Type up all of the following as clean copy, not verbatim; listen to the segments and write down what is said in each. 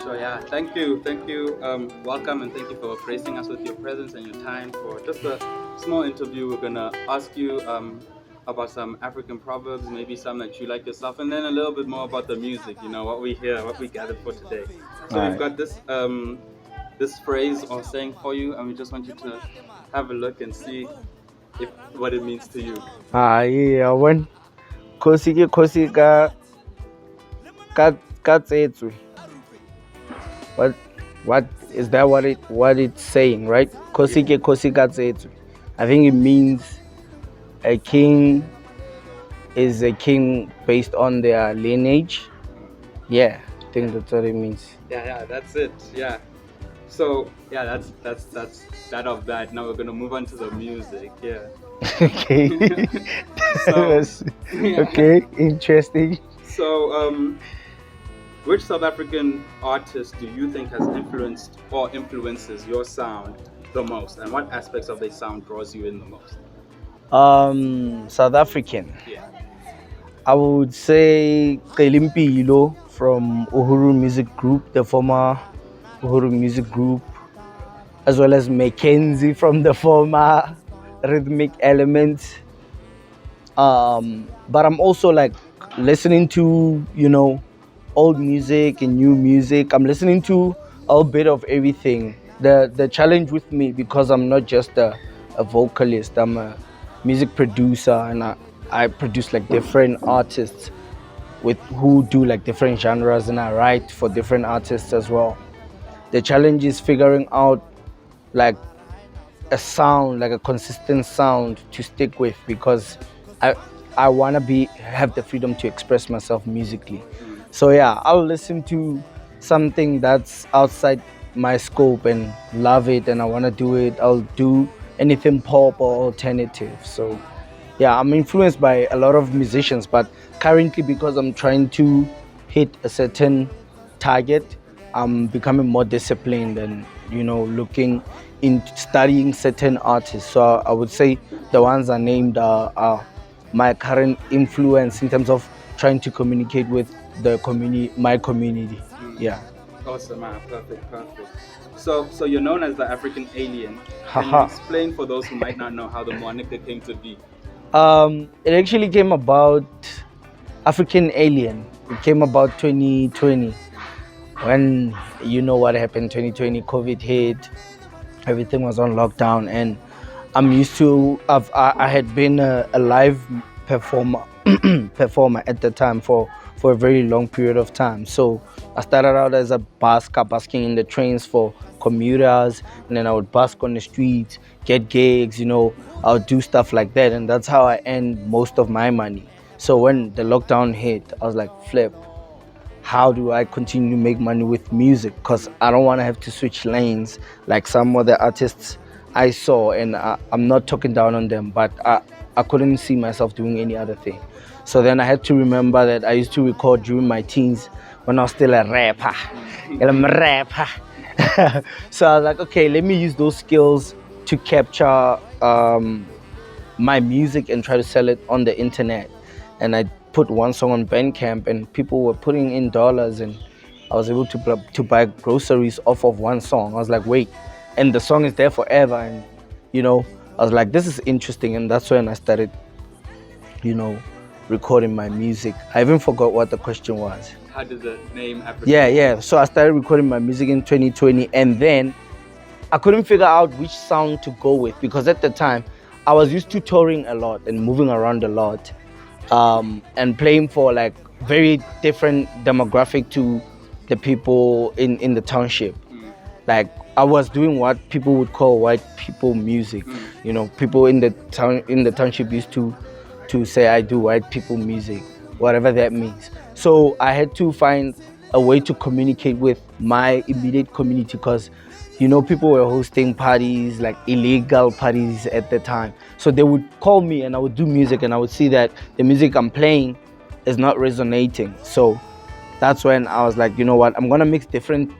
So yeah, thank you, welcome, and thank you for gracing us with your presence and your time for just a small interview. We're gonna ask you about some African proverbs, maybe some that you like yourself, and then a little bit more about the music. You know what we hear, what we gathered for today. So All we've right. got this phrase or saying for you, and we just want you to have a look and see if what it means to you. Yeah, when kosi ka tsetswe. What what is that? What it's saying, right? Kosi ka tsetswe. I think it means a king is a king based on their lineage. Yeah, I think that's what it means. Yeah, that's it. Yeah. So yeah, that's that of that. Now we're gonna move on to the music. Yeah. Okay. So yeah. Okay, interesting. So which South African artist do you think has influenced or influences your sound the most, and what aspects of their sound draws you in the most? South African. Yeah. I would say Kelimpilo from Uhuru Music Group, the former Uhuru Music Group, as well as Mackenzie from the former Rhythmic Elements. But I'm also like listening to, old music and new music. I'm listening to a bit of everything. The challenge with me, because I'm not just a vocalist, I'm a music producer, and I produce like different artists with who do like different genres, and I write for different artists as well. The challenge is figuring out like a sound, like a consistent sound to stick with, because I I wanna be have the freedom to express myself musically. So yeah, I'll listen to something that's outside my scope and love it, and I wanna do it. I'll do anything pop or alternative. So yeah, I'm influenced by a lot of musicians, but currently, because I'm trying to hit a certain target, I'm becoming more disciplined and looking in studying certain artists. So I would say the ones I named are my current influence in terms of trying to communicate with the community, my community. Yeah. Awesome, perfect. So you're known as the African alien. Can you Haha. explain for those who might not know how the moniker came to be? It actually came about African Alien. It came about 2020, when you know what happened. 2020, COVID hit, everything was on lockdown, and I'm used to. I had been a live performer performer at the time for a very long period of time. So I started out as a basking in the trains for commuters, and then I would bask on the streets, get gigs. I would do stuff like that, and that's how I earned most of my money. So when the lockdown hit, I was like, flip. How do I continue to make money with music? Because I don't want to have to switch lanes like some other artists I saw, and I'm not talking down on them, but I couldn't see myself doing any other thing. So then I had to remember that I used to record during my teens when I was still a rapper. I'm a rapper. So I was like, okay, let me use those skills to capture my music and try to sell it on the internet. And I put one song on Bandcamp, and people were putting in dollars, and I was able to buy groceries off of one song. I was like, wait, and the song is there forever, and I was like, this is interesting, and that's when I started, you know, recording my music. I even forgot what the question was. How did the name African? Yeah. So I started recording my music in 2020, and then I couldn't figure out which sound to go with, because at the time I was used to touring a lot and moving around a lot, and playing for like very different demographic to the people in the township. Like I was doing what people would call white people music. People in the township used to say I do white people music, whatever that means. So I had to find a way to communicate with my immediate community, because people were hosting parties, like illegal parties at the time. So they would call me and I would do music, and I would see that the music I'm playing is not resonating. So that's when I was like, you know what, I'm gonna mix different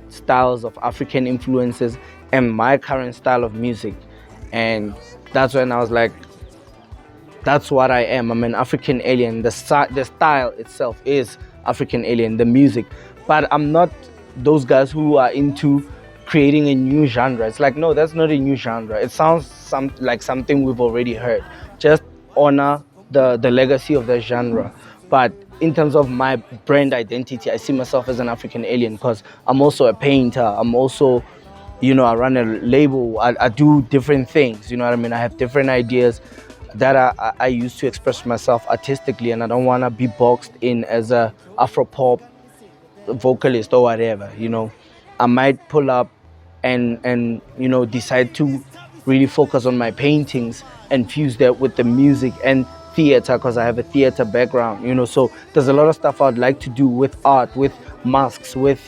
styles of African influences and my current style of music. And that's when I was like, that's what I am. I'm an African alien. The style itself is African alien, the music. But I'm not those guys who are into creating a new genre. It's like, no, that's not a new genre. It sounds like something we've already heard. Just honor the legacy of the genre. But in terms of my brand identity, I see myself as an African alien because I'm also a painter. I'm also, I run a label. I do different things. You know what I mean? I have different ideas that I use to express myself artistically, and I don't want to be boxed in as a Afro pop vocalist or whatever. I might pull up and decide to really focus on my paintings and fuse that with the music and theater, because I have a theater background. So there's a lot of stuff I'd like to do with art, with masks, with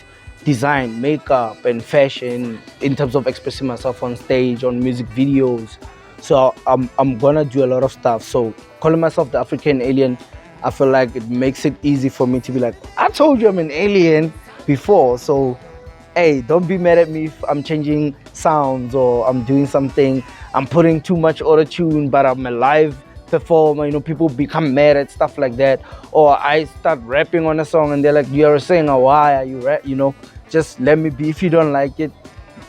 design, makeup and fashion, in terms of expressing myself on stage, on music videos. So I'm gonna do a lot of stuff. So calling myself the African alien, I feel like it makes it easy for me to be like, I told you I'm an alien before. So hey, don't be mad at me if I'm changing sounds or I'm doing something, I'm putting too much auto-tune, but I'm a live performer. People become mad at stuff like that. Or I start rapping on a song and they're like, you're a singer, why are you rap? Just let me be. If you don't like it,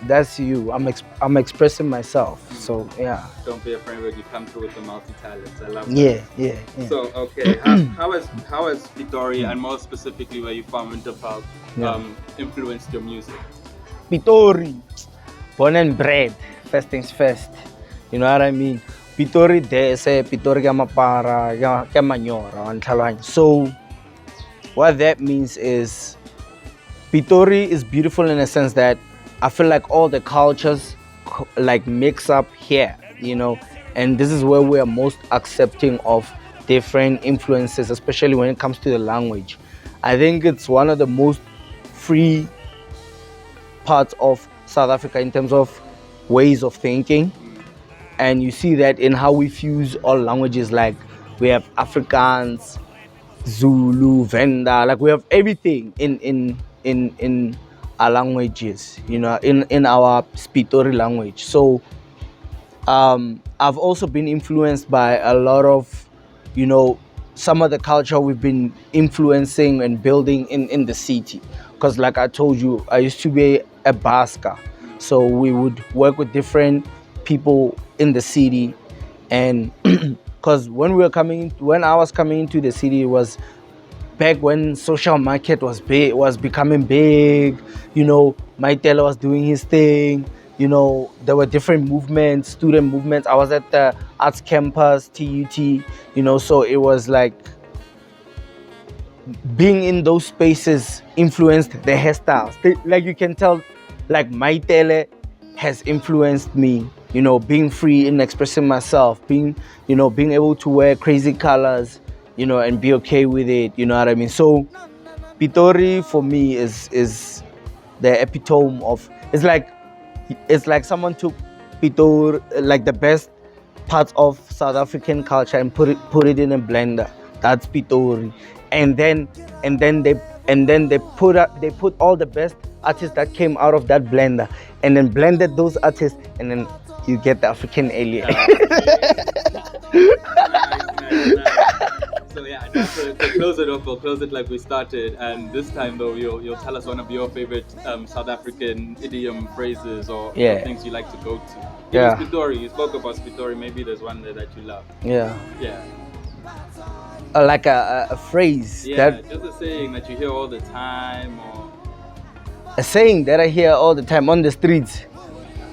that's you. I'm expressing myself. So yeah. Don't be afraid when you come through with the multi-talents. I love that. Yeah. So okay, how has Pitori, and more specifically where you from Winterfeld, influenced your music? Pitori, born and bred. First things first. You know what I mean? Pitori dese, Pitori gamapara, gamanyora, so what that means is Pitori is beautiful in a sense that I feel like all the cultures like mix up here, and this is where we are most accepting of different influences, especially when it comes to the language. I think it's one of the most free parts of South Africa in terms of ways of thinking, and you see that in how we fuse all languages. Like we have Afrikaans, Zulu, Venda, like we have everything in our languages, in our Pitori language. So I've also been influenced by a lot of, some of the culture we've been influencing and building in the city. Because like I told you, I used to be a basker. So we would work with different people in the city. And because when I was coming into the city, it was back when social market was becoming big. Maitela was doing his thing. There were different movements, student movements. I was at the arts campus, TUT, so it was like being in those spaces influenced the hairstyles. Like you can tell, like Maitele has influenced me, being free in expressing myself, being able to wear crazy colors, and be okay with it, you know what I mean? So Pitori for me is the epitome of, it's like someone took Pitori, like the best parts of South African culture, and put it in a blender. That's Pitori. And then they put all the best artists that came out of that blender, and then blended those artists, and then you get the African alien. Nice. So yeah, to close it off, we'll close it like we started, and this time though you'll tell us one of your favorite South African idiom phrases or things you like to go to. Pitori, you spoke about Pitori, maybe there's one there that you love. Yeah. Like a phrase. Just a saying that you hear all the time, or a saying that I hear all the time on the streets.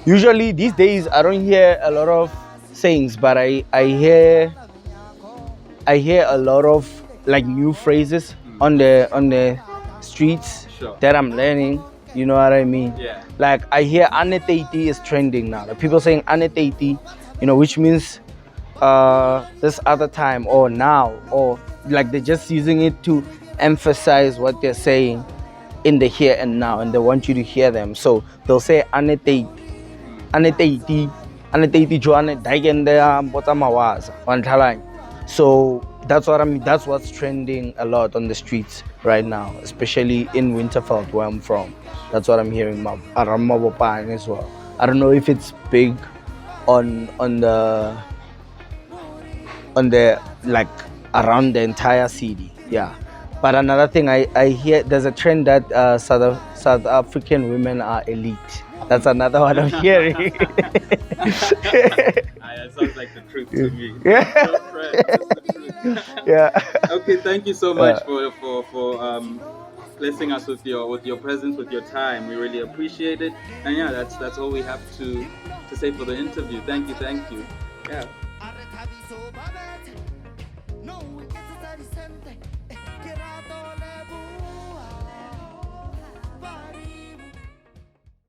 Usually these days I don't hear a lot of sayings, but I hear a lot of like new phrases on the streets that I'm learning. You know what I mean? Yeah. Like I hear Aneteti is trending now. Like people saying Aneteti, which means this other time or now, or like they're just using it to emphasize what they're saying in the here and now, and they want you to hear them. So they'll say Aneteti Joanne Daigende Botamawaza. So that's what I mean. That's what's trending a lot on the streets right now, especially in Winterfeld, where I'm from. That's what I'm hearing around Mabopane as well. I don't know if it's big on the like around the entire city. Yeah. But another thing I hear, there's a trend that South African women are elite. That's another one I'm hearing. That sounds like the truth to me. No friend, it's the truth. Yeah. Okay, thank you so much for blessing us with your presence, with your time. We really appreciate it. And yeah, that's all we have to say for the interview. Thank you. Yeah.